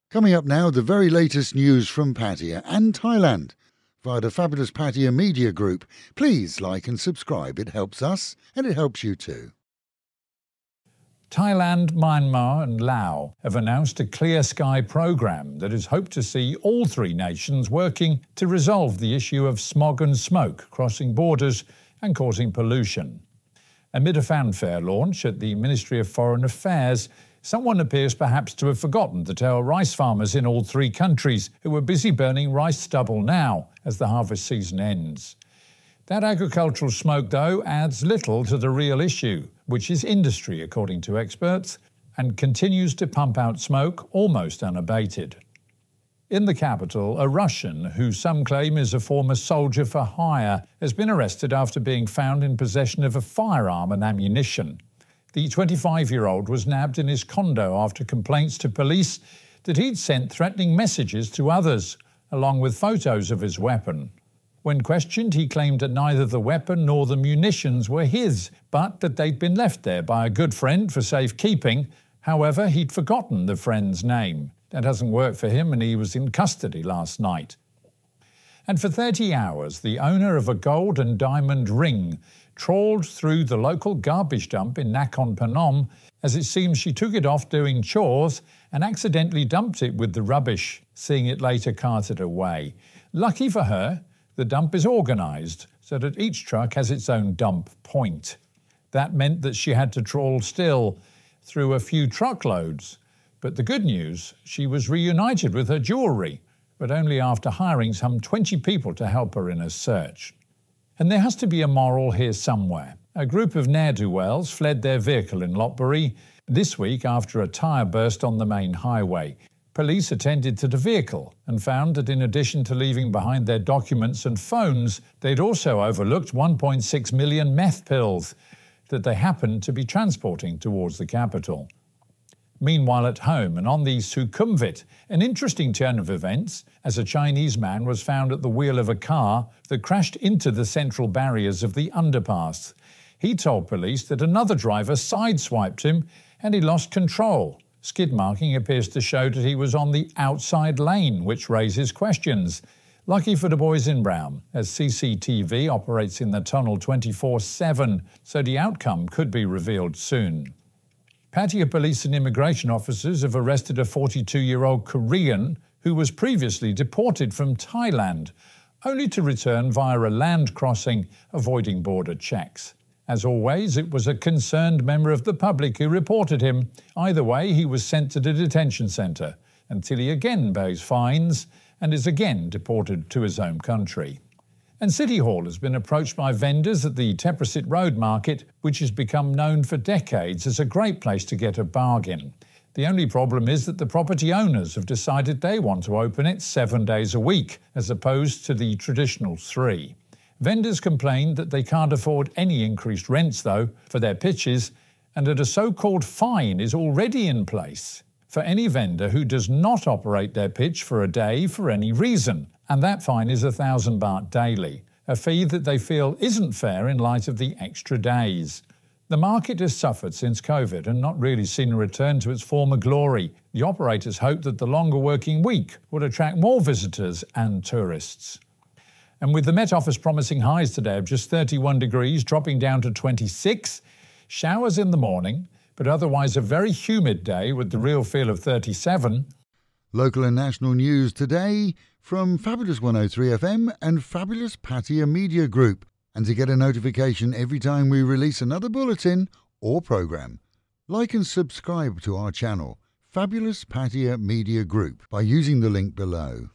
Coming up now, the very latest news from Pattaya and Thailand via the fabulous Pattaya Media Group. Please like and subscribe. It helps us and it helps you too. Thailand, Myanmar and Laos have announced a Clear Sky programme that is hoped to see all three nations working to resolve the issue of smog and smoke crossing borders and causing pollution. Amid a fanfare launch at the Ministry of Foreign Affairs, someone appears perhaps to have forgotten to tell rice farmers in all three countries who are busy burning rice stubble now as the harvest season ends. That agricultural smoke, though, adds little to the real issue, which is industry, according to experts, and continues to pump out smoke almost unabated. In the capital, a Russian, who some claim is a former soldier for hire, has been arrested after being found in possession of a firearm and ammunition. The 25-year-old was nabbed in his condo after complaints to police that he'd sent threatening messages to others, along with photos of his weapon. When questioned, he claimed that neither the weapon nor the munitions were his, but that they'd been left there by a good friend for safekeeping. However, he'd forgotten the friend's name. That hasn't worked for him, and he was in custody last night. And for 30 hours, the owner of a gold and diamond ring trawled through the local garbage dump in Nakhon Phanom, as it seems she took it off doing chores and accidentally dumped it with the rubbish, seeing it later carted away. Lucky for her, the dump is organised so that each truck has its own dump point. That meant that she had to trawl still through a few truckloads. But the good news, she was reunited with her jewellery, but only after hiring some 20 people to help her in her search. And there has to be a moral here somewhere. A group of ne'er-do-wells fled their vehicle in Lopburi this week after a tyre burst on the main highway. Police attended to the vehicle and found that in addition to leaving behind their documents and phones, they'd also overlooked 1.6 million meth pills that they happened to be transporting towards the capital. Meanwhile, at home and on the Sukhumvit, an interesting turn of events as a Chinese man was found at the wheel of a car that crashed into the central barriers of the underpass. He told police that another driver sideswiped him and he lost control. Skid marking appears to show that he was on the outside lane, which raises questions. Lucky for the boys in brown, as CCTV operates in the tunnel 24/7, so the outcome could be revealed soon. Pattaya police and immigration officers have arrested a 42-year-old Korean who was previously deported from Thailand, only to return via a land crossing, avoiding border checks. As always, it was a concerned member of the public who reported him. Either way, he was sent to the detention centre until he again pays fines and is again deported to his home country. And City Hall has been approached by vendors at the Thepprasit Road Market, which has become known for decades as a great place to get a bargain. The only problem is that the property owners have decided they want to open it 7 days a week, as opposed to the traditional 3. Vendors complained that they can't afford any increased rents, though, for their pitches, and that a so-called fine is already in place for any vendor who does not operate their pitch for a day for any reason. And that fine is 1,000 baht daily, a fee that they feel isn't fair in light of the extra days. The market has suffered since COVID and not really seen a return to its former glory. The operators hope that the longer working week would attract more visitors and tourists. And with the Met Office promising highs today of just 31 degrees, dropping down to 26, showers in the morning, but otherwise a very humid day with the real feel of 37. Local and national news today from Fabulous 103 FM and Fabulous Pattaya Media Group. And to get a notification every time we release another bulletin or programme, like and subscribe to our channel, Fabulous Pattaya Media Group, by using the link below.